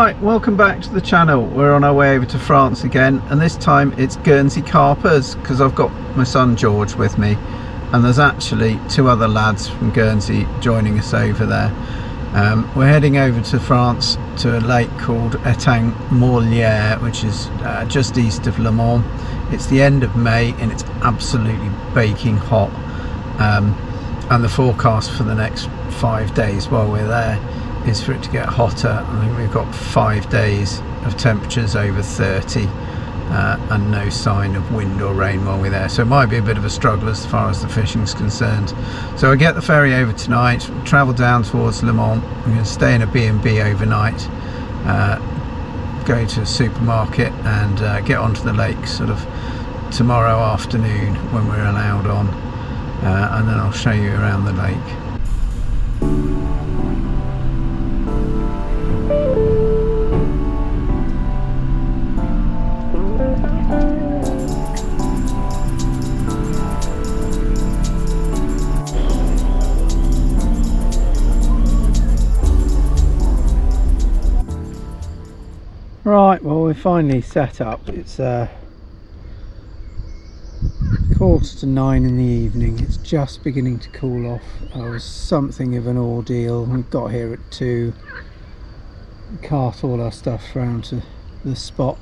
Right, welcome back to the channel. We're on our way over to France again, and this time it's Guernsey carpers, because I've got my son George with me, and there's actually two other lads from Guernsey joining us over there. We're heading over to France to a lake called Etang Morliere, which is just east of Le Mans. It's the end of May and it's absolutely baking hot, and the forecast for the next 5 days while we're there is for it to get hotter. I think we've got 5 days of temperatures over 30 and no sign of wind or rain while we're there, so it might be a bit of a struggle as far as the fishing's concerned. So I get the ferry over tonight, travel down towards Le Mans. I'm going to stay in a B&B overnight, go to a supermarket and get onto the lake sort of tomorrow afternoon when we're allowed on, and then I'll show you around the lake. Right, well, we're finally set up. It's 9:15 in the evening. It's just beginning to cool off. It was something of an ordeal. We got here at 2, cart all our stuff round to the spot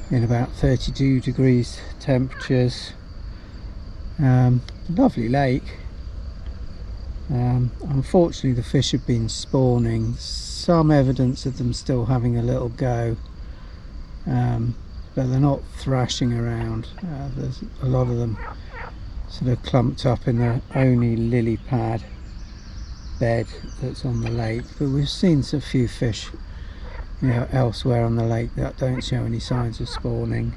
in about 32 degrees temperatures. Lovely lake. Unfortunately the fish have been spawning. Some evidence of them still having a little go, but they're not thrashing around. There's a lot of them sort of clumped up in the only lily pad bed that's on the lake, but we've seen a few fish, you know, elsewhere on the lake that don't show any signs of spawning.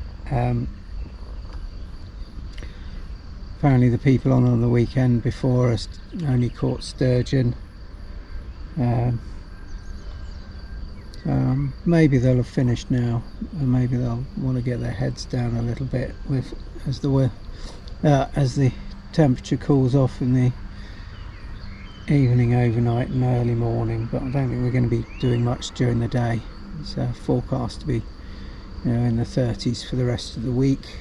Apparently the people on the weekend before us only caught sturgeon. Maybe they'll have finished now, and maybe they'll want to get their heads down a little bit as the temperature cools off in the evening, overnight and early morning. But I don't think we're going to be doing much during the day. It's forecast to be, you know, in the 30s for the rest of the week.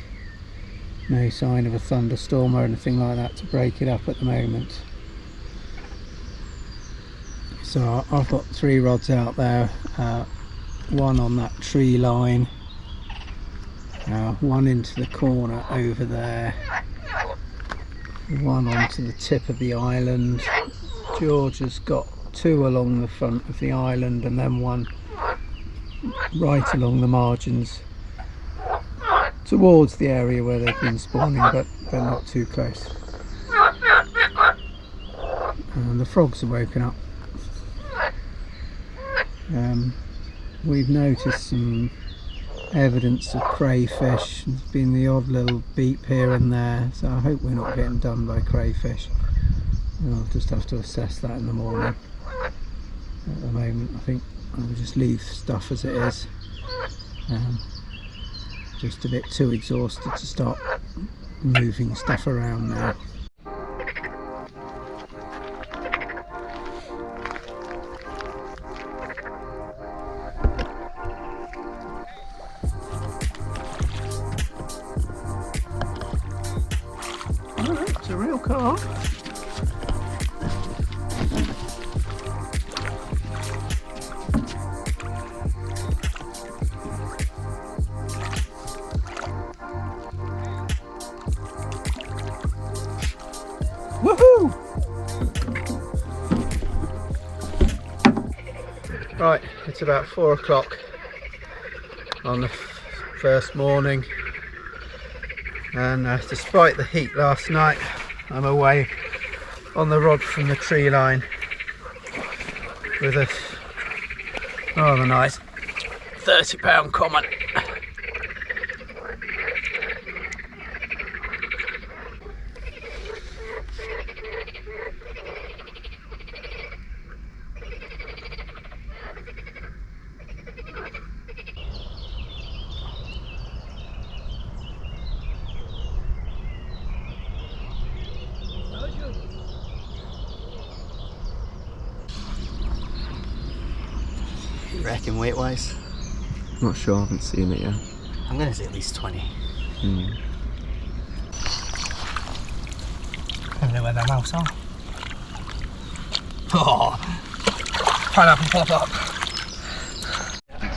No sign of a thunderstorm or anything like that to break it up at the moment. So I've got 3 rods out there, one on that tree line, one into the corner over there, one onto the tip of the island. George has got 2 along the front of the island, and then one right along the margins towards the area where they've been spawning, but not too close. And the frogs have woken up. We've noticed some evidence of crayfish. There's been the odd little beep here and there, so I hope we're not getting done by crayfish. I'll just have to assess that in the morning. At the moment I think I'll just leave stuff as it is. Just a bit too exhausted to start moving stuff around now. It's a real carp. Woohoo! Right, it's about 4 o'clock on the first morning, and despite the heat last night, I'm away on the rod from the tree line with a rather nice 30-pound common. reckon weight wise? Not sure, I haven't seen it yet. I'm going to say at least 20. I don't know where their mouths are. Oh! Pineapple pop up.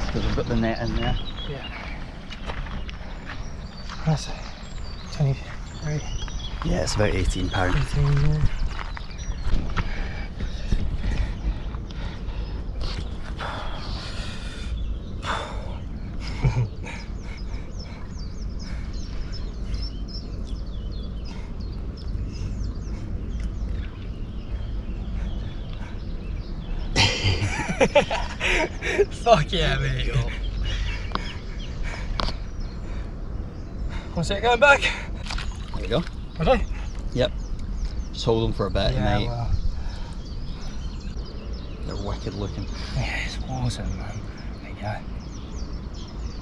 Because I've got the net in there. Yeah. That's 23. Yeah, it's about £18. 18, yeah. Fuck yeah, mate. Want to see it going back? There we go. Ready? Yep. Just hold them for a bit, Yeah, mate. well. They're wicked looking. Yeah, it's awesome, man. There you go.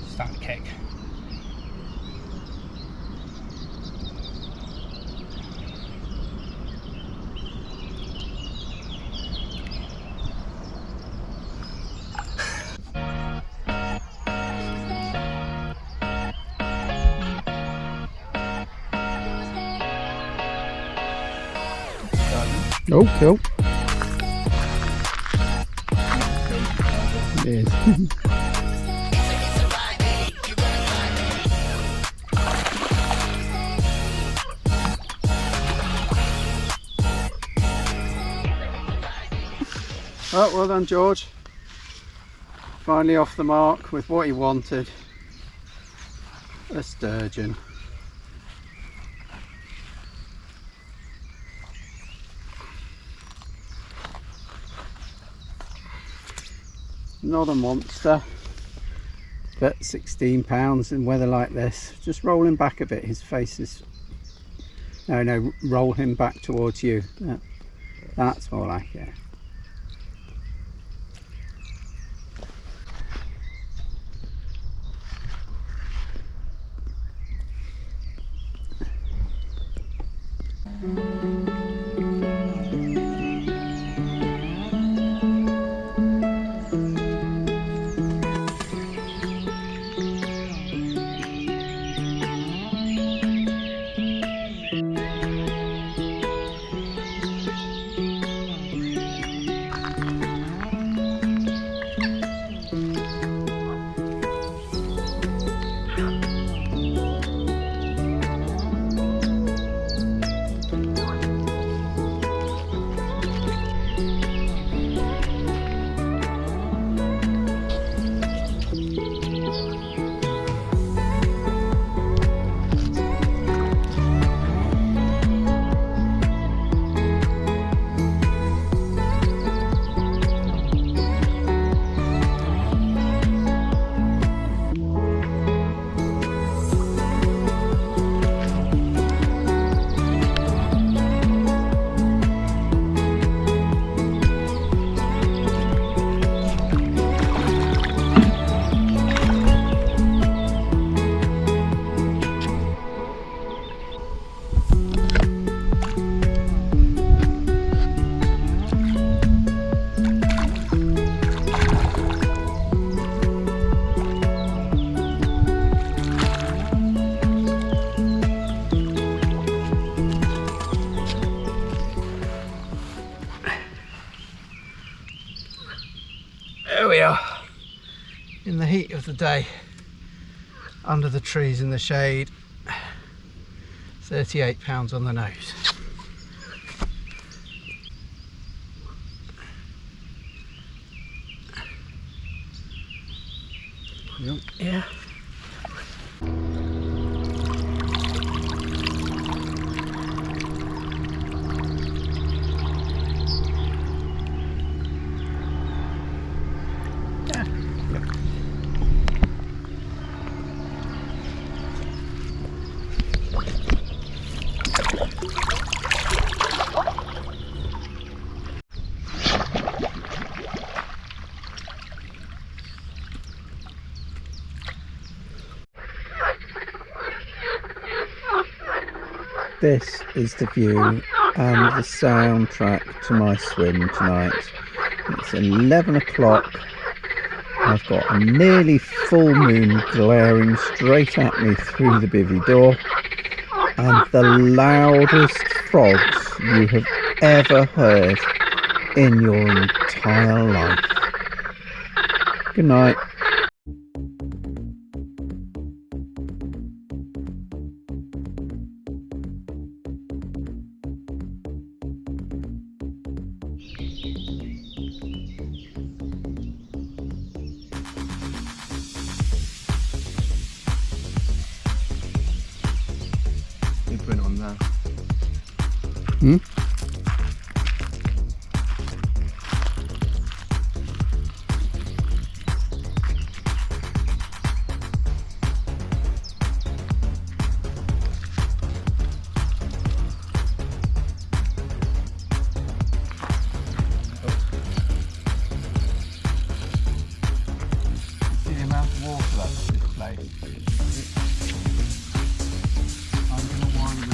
Starting to kick. Oh, cool. It is. Oh, well done, George. Finally off the mark with what he wanted. A sturgeon. Not a monster, but 16 pounds in weather like this. Just roll him back a bit, his face is... No, roll him back towards you. That's more like it. There we are, in the heat of the day, under the trees in the shade. 38 pounds on the nose. Yeah. This is the view and the soundtrack to my swim tonight. It's 11 o'clock I've got a nearly full moon glaring straight at me through the bivvy door, and the loudest frogs you have ever heard in your entire life. Good night. Went on now. Hmm? See the amount of water that's displayed. I'm going to wind it.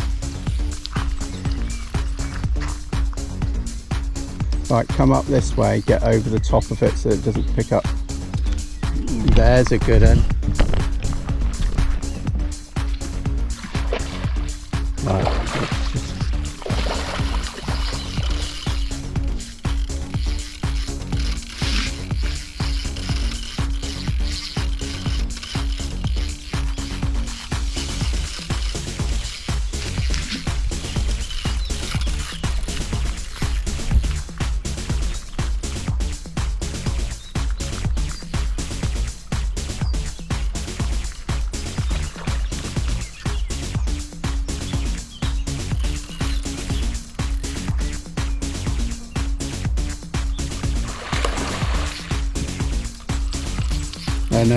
Right, come up this way, get over the top of it so it doesn't pick up. There's a good one. Right, let's just...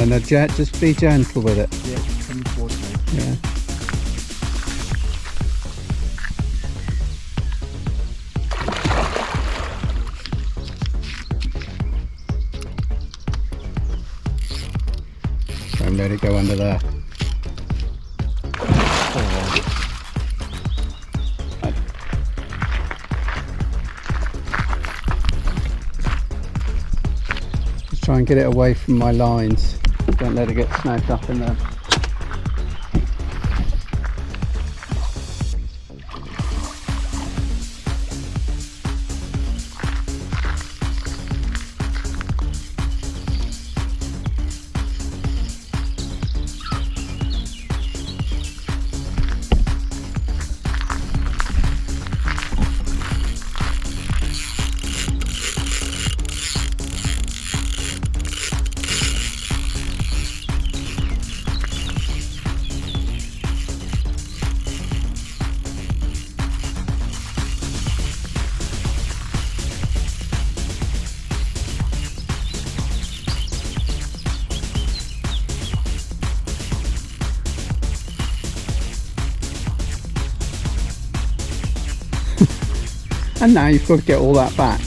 No, Jet, just be gentle with it. Yeah, it's coming towards me. Yeah. Don't let it go under there. Just try and get it away from my lines. Don't let it get snagged up in there. And now you've got to get all that back.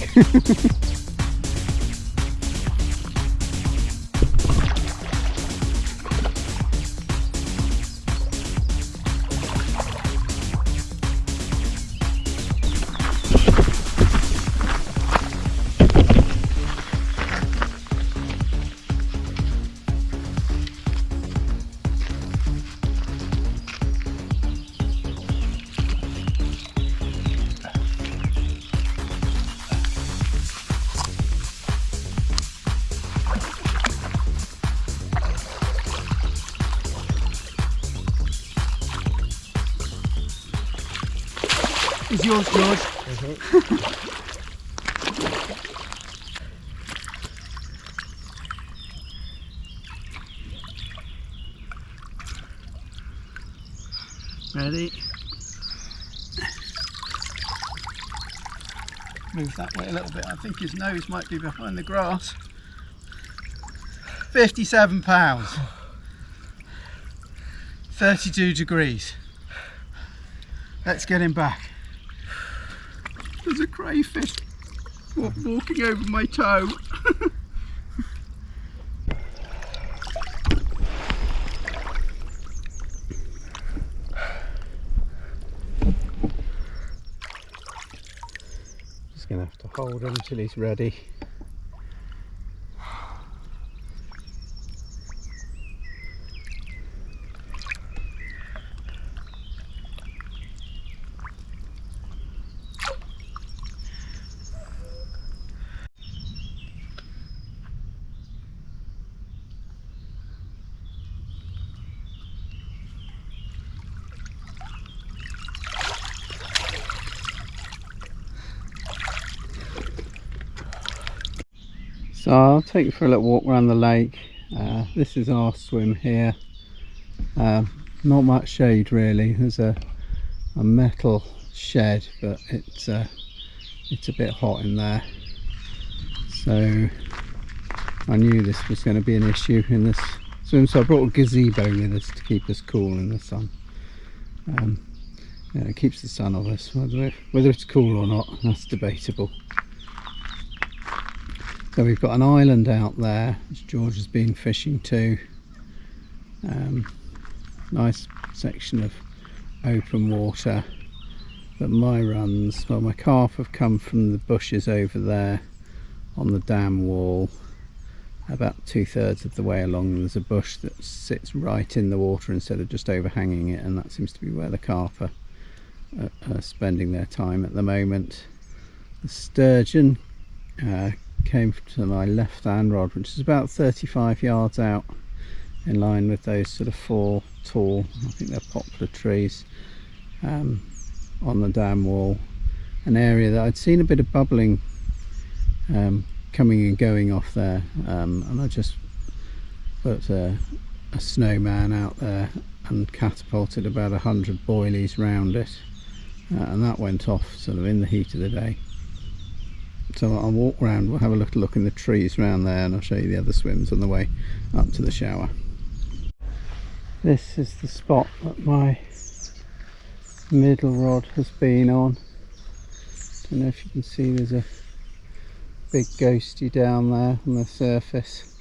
It's yours, George. Ready? Move that way a little bit. I think his nose might be behind the grass. £57. 32 degrees. Let's get him back. There's a crayfish walking over my toe. Just gonna have to hold him until he's ready. So I'll take you for a little walk around the lake. This is our swim here. Not much shade really. There's a metal shed, but it's a bit hot in there. So I knew this was going to be an issue in this swim, so I brought a gazebo with us to keep us cool in the sun. Yeah, it keeps the sun off us. Whether it's cool or not, that's debatable. So we've got an island out there which George has been fishing to. Nice section of open water. But my runs, well, my carp have come from the bushes over there on the dam wall. About 2/3 of the way along, there's a bush that sits right in the water instead of just overhanging it, and that seems to be where the carp are spending their time at the moment. The sturgeon came to my left hand rod, which is about 35 yards out, in line with those sort of 4 tall, I think they're poplar trees, on the dam wall. An area that I'd seen a bit of bubbling coming and going off there, and I just put a snowman out there and catapulted about 100 boilies round it, and that went off sort of in the heat of the day. So I'll walk around, we'll have a little look in the trees around there, and I'll show you the other swims on the way up to the shower. This is the spot that my middle rod has been on. Don't know if you can see, there's a big ghosty down there on the surface.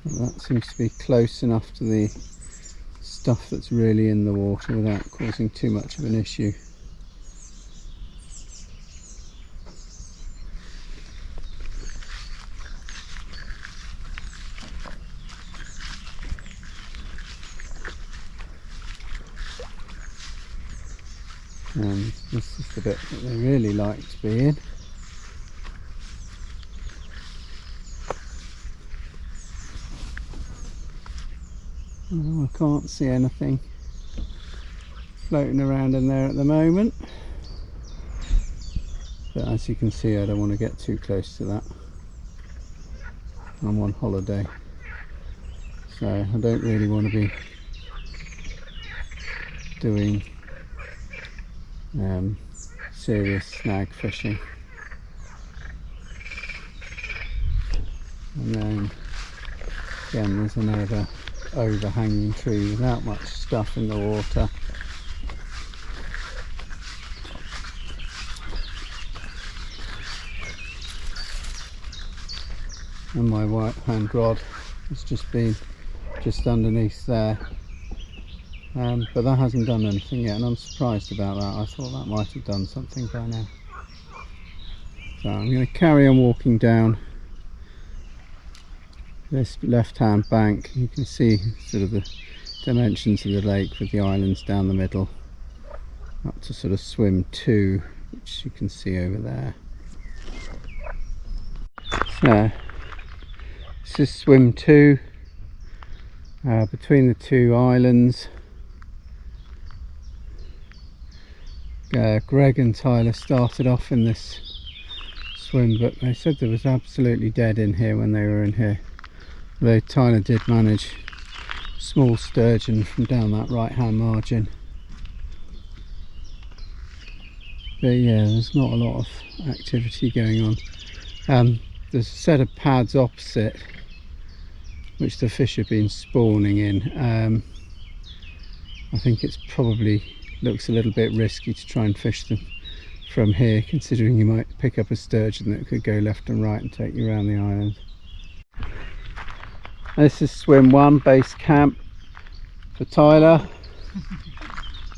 And that seems to be close enough to the stuff that's really in the water without causing too much of an issue. And this is the bit that they really like to be in. Oh, I can't see anything floating around in there at the moment, but as you can see, I don't want to get too close to that. I'm on holiday, so I don't really want to be doing serious snag fishing. And then again, there's another overhanging tree without much stuff in the water. And my right hand rod has just been just underneath there, but that hasn't done anything yet, and I'm surprised about that. I thought that might have done something by now. So I'm going to carry on walking down this left hand bank. You can see sort of the dimensions of the lake with the islands down the middle, up to sort of swim 2, which you can see over there. So this is swim 2, between the 2 islands. Greg and Tyler started off in this swim, but they said there was absolutely dead in here when they were in here. Though Tyler did manage small sturgeon from down that right hand margin. But yeah, there's not a lot of activity going on. There's a set of pads opposite which the fish have been spawning in. I think it's probably looks a little bit risky to try and fish them from here, considering you might pick up a sturgeon that could go left and right and take you around the island. This is swim 1, base camp for Tyler.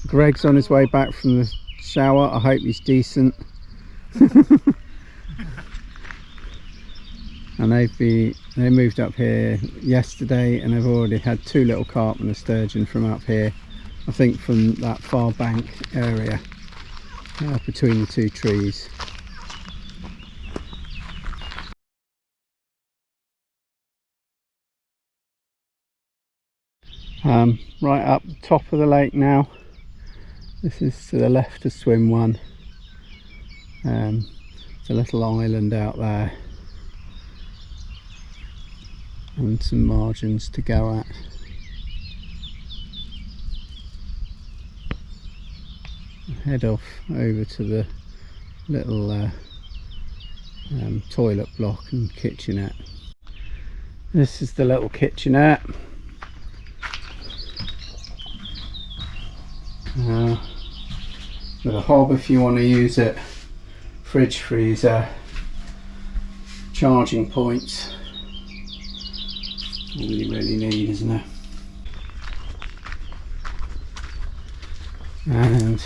Greg's on his way back from the shower. I hope he's decent. And they moved up here yesterday, and they've already had 2 little carp and a sturgeon from up here, I think from that far bank area, between the 2 trees. Right up the top of the lake now. This is to the left of swim 1. It's a little island out there and some margins to go at. Head off over to the little toilet block and kitchenette. This is the little kitchenette. With a hob if you want to use it, fridge, freezer, charging points. All you really need, isn't it? And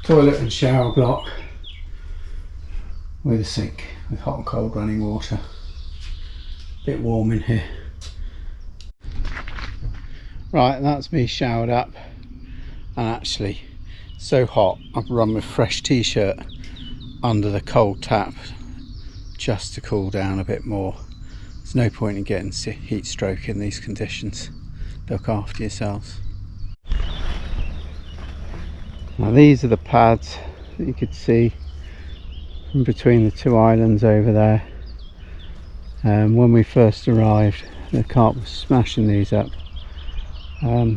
toilet and shower block with a sink with hot and cold running water. Bit warm in here. Right, that's me showered up, and actually so hot I've run my fresh t-shirt under the cold tap just to cool down a bit more. There's no point in getting heat stroke in these conditions. Look after yourselves. Now these are the pads that you could see in between the two islands over there. When we first arrived, the carp was smashing these up,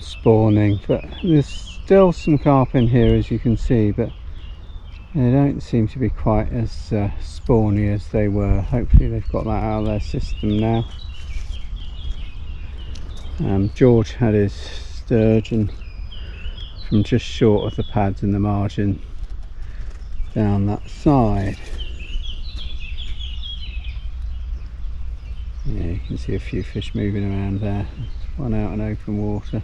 spawning, but there's still some carp in here, as you can see, but they don't seem to be quite as spawny as they were. Hopefully they've got that out of their system now. George had his sturgeon from just short of the pads in the margin down that side. Yeah, you can see a few fish moving around there. One out in open water.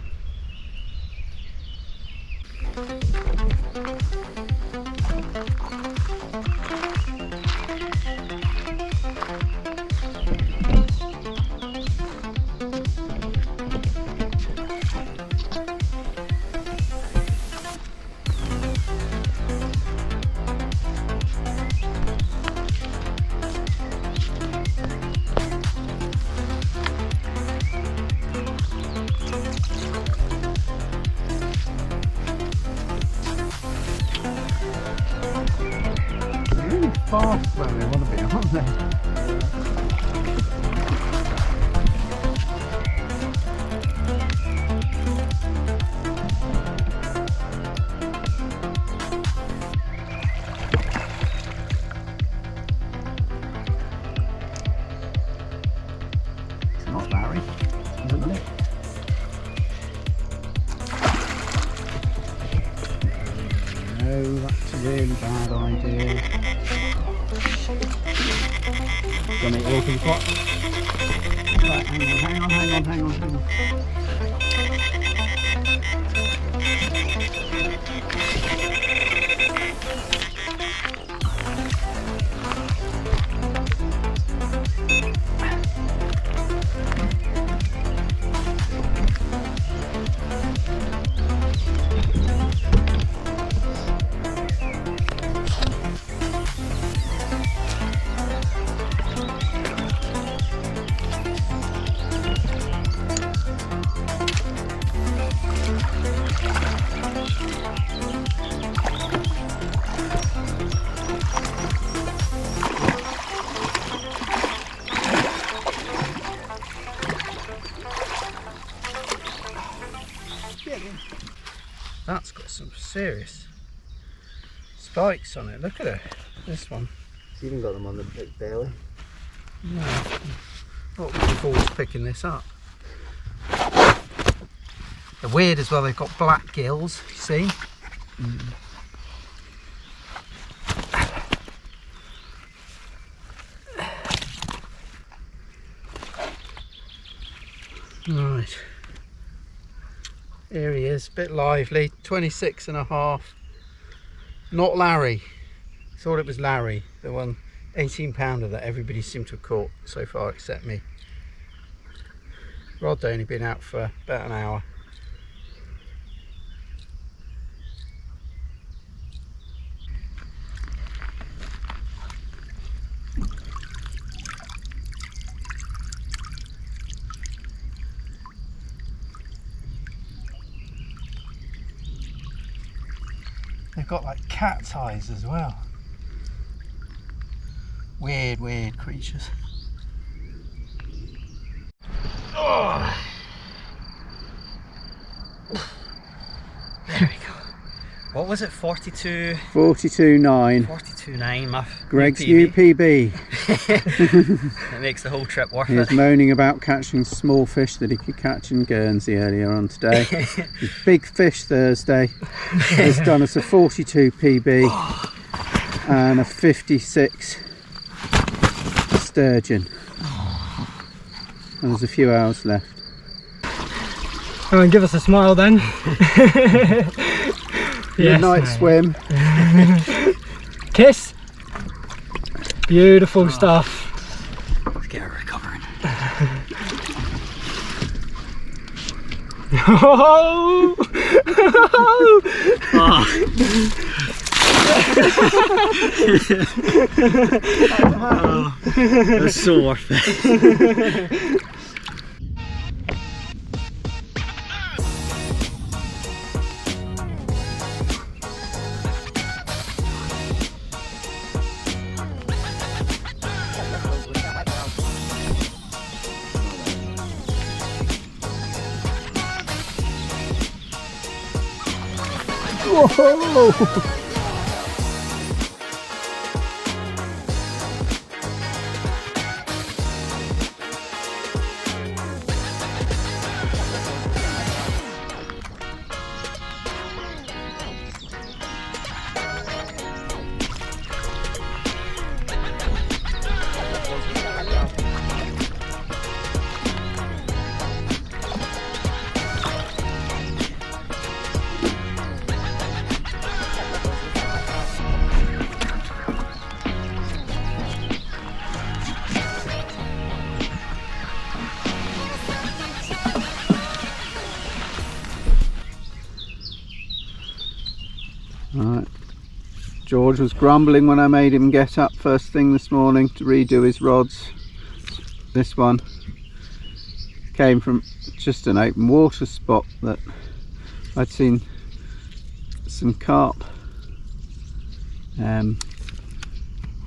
Fast where they want to be, aren't they? It's not Larry, isn't it? No, that's a really bad idea. Gonna make open pot. Right, hang on. That's got some serious spikes on it. Look at it. This one. It's even got them on the big belly. No. What before picking this up? They're weird as well. They've got black gills. You see? Right. Here he is, a bit lively, 26.5. Not Larry. Thought it was Larry, the one 18-pounder that everybody seemed to have caught so far except me. Rod's only been out for about an hour. They've got like cat's eyes as well. Weird creatures. Oh. There we go. What was it? 42? 42.9. 42.9, my Greg's UPB. It makes the whole trip worth He was it. moaning about catching small fish that he could catch in Guernsey earlier on today. His Big Fish Thursday has done us a 42 PB and a 56 sturgeon. And there's a few hours left. Come on, give us a smile then. Yes, Midnight mate. swim. Kiss. Beautiful stuff. Let's get her recovering. Oh! It was so worth it. Whoa! Right. George was grumbling when I made him get up first thing this morning to redo his rods. This one came from just an open water spot that I'd seen some carp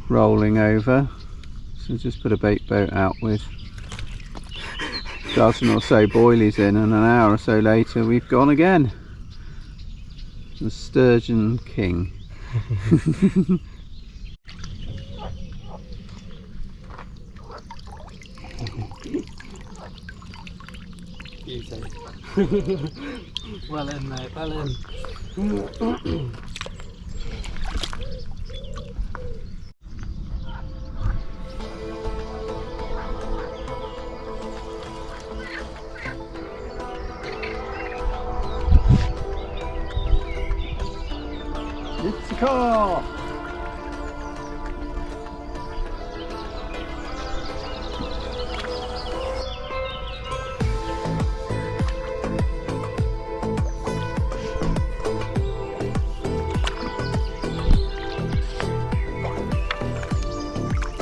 rolling over, so just put a bait boat out with a dozen or so boilies in, and an hour or so later we've gone again. The Sturgeon King. Well in, mate, well in. It's a carp!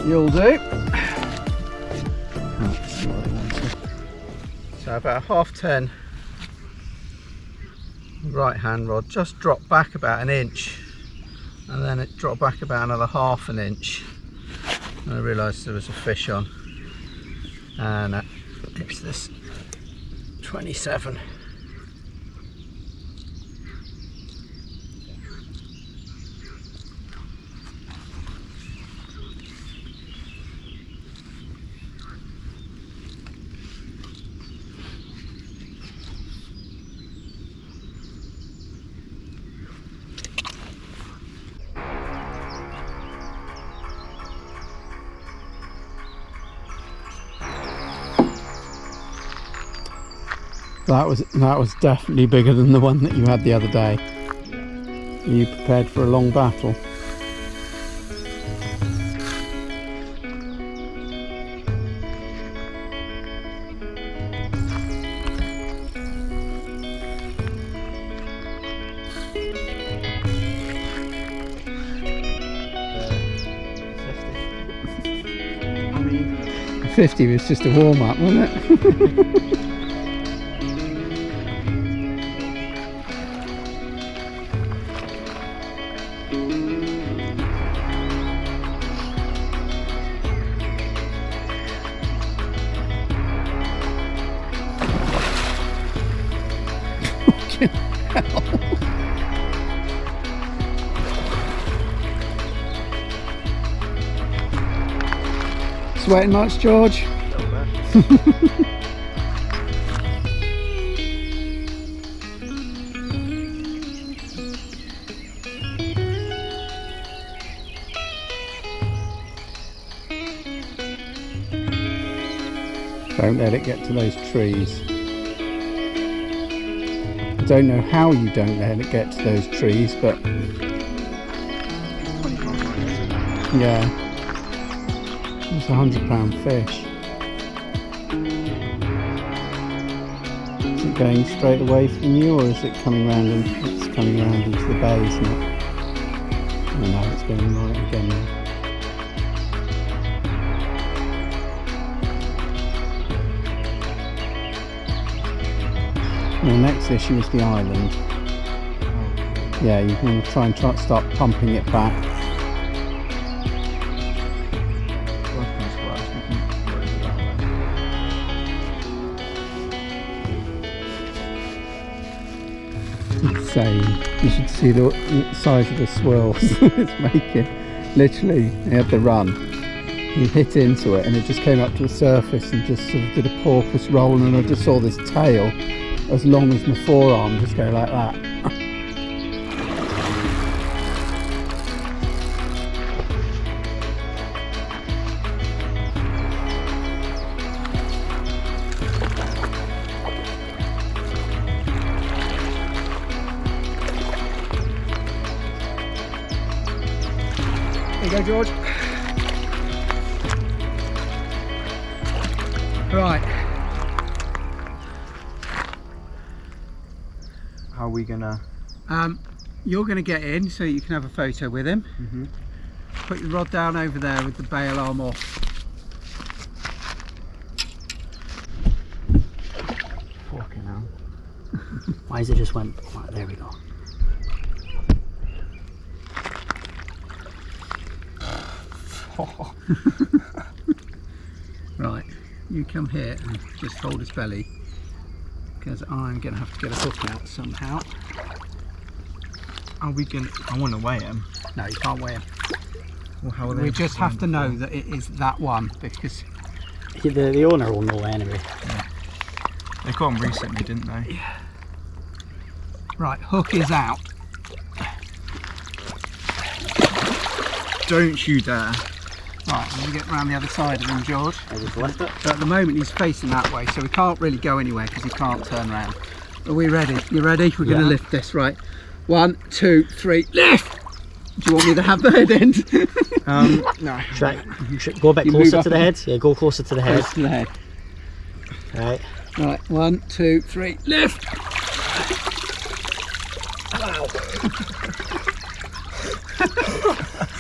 You'll do. So about 10:30, right hand rod just dropped back about an inch, and then it dropped back about another half an inch, and I realised there was a fish on, and it's this 27. That was definitely bigger than the one that you had the other day. Are you prepared for a long battle? I mean, 50 was just a warm up, wasn't it? Fucking hell. Sweating much, George? Don't let it get to those trees. I don't know how you don't let it get to those trees, but yeah, it's a £100 fish. Is it going straight away from you, or is it coming round? And it's coming round into the bay, isn't it? Oh no, it's going right again now. The next issue is the island. Yeah, you can try and start pumping it back. Insane. You should see the size of the swirls it's making. Literally, he had the run. He hit into it and it just came up to the surface and just sort of did a porpoise roll, and I just saw this tail as long as my forearm just go like that. There you go, George. Right. How are we gonna? You're going to get in so you can have a photo with him. Put your rod down over there with the bail arm off. Fucking hell. Why is it just went? Right, there we go. Right, you come here and just hold his belly, because I'm going to have to get a hook out somehow. Are we gonna? I want to weigh him. No, you can't weigh him. Well, how are We just have to know that it is that one, because The owner will know anyway. They got him recently, didn't they? right, hook is out. Don't you dare! Right, I'm going to get round the other side of him, George. I just lift it. But at the moment he's facing that way, so we can't really go anywhere because he can't turn around. Are we ready? You ready? We're going to lift this, right? 1, 2, 3, lift! Do you want me to have the head end? No. Go a bit You closer move to the up head. Yeah, go closer to the head. Close to the head. Right. Right, 1, 2, 3, lift! Wow.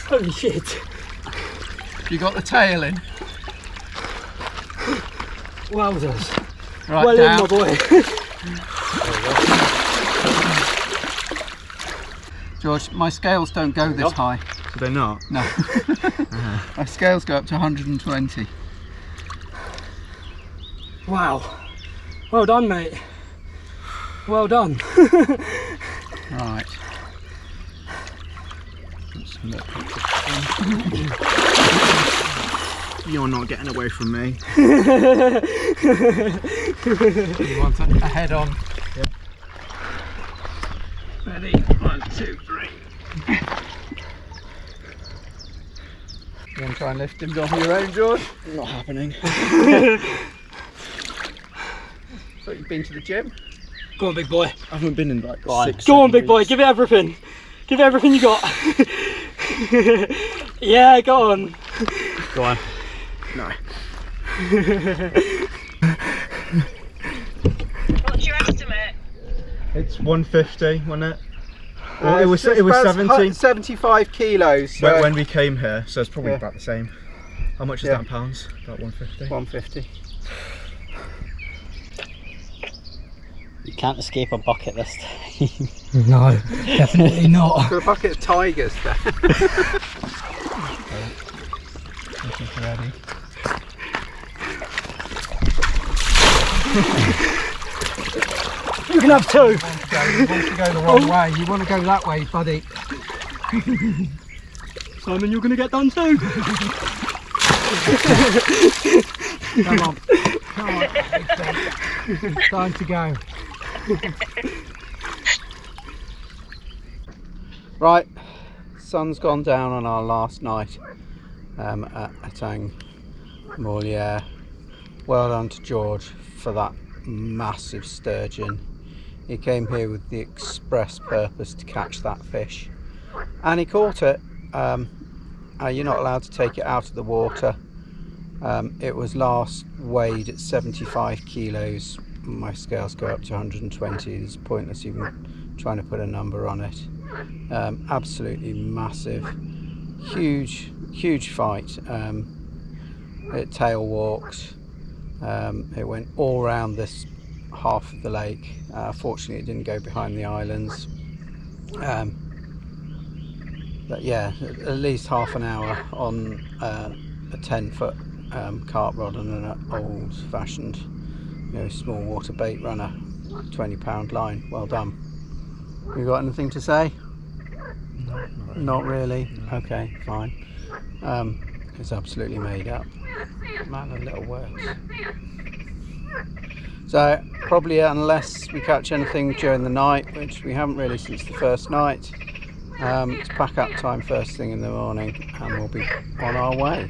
Holy shit. You got the tail in? Wowzers. Right, Well down. in, my boy. George, my scales don't go this high. Do they not? No. My scales go up to 120. Wow. Well done, mate. Well done. Right. You're not getting away from me. You want a head on? Yep. Ready? 1, 2, 3. You want to try and lift him off your own, George? Not happening. So you've been to the gym? Go on, big boy. I haven't been in like Go on. 6 Go on, big weeks. boy. Give it everything. Give it everything you got. Yeah, go on. Go on. No. What's your estimate? It's 150, wasn't it? Well, Uh, it was it's 70 75 kilos. when we came here, so it's probably Yeah. about the same. How much is Yeah. that in pounds? About 150. 150. You can't escape a bucket this time. No, definitely not. Got a bucket of tigers there. This is ready. You can have 2. You want to go the wrong way. You want to go that way, buddy. Simon, you're going to get done too. Come on. Come on. Time to go. Right, sun's gone down on our last night at Etang Morliere. Well done to George for that massive sturgeon. He came here with the express purpose to catch that fish, and he caught it. You're not allowed to take it out of the water. It was last weighed at 75 kilos. My scales go up to 120. It's pointless even trying to put a number on it. Absolutely massive, huge fight. It tail walked. It went all around this half of the lake. Fortunately it didn't go behind the islands. But yeah, at least half an hour on a 10-foot carp rod and an old-fashioned, small water bait runner, 20-pound line. Well done. You got anything to say? No, Not really. Okay, fine. It's absolutely made up. Man of little words. So probably unless we catch anything during the night, which we haven't really since the first night, it's pack up time first thing in the morning, and we'll be on our way.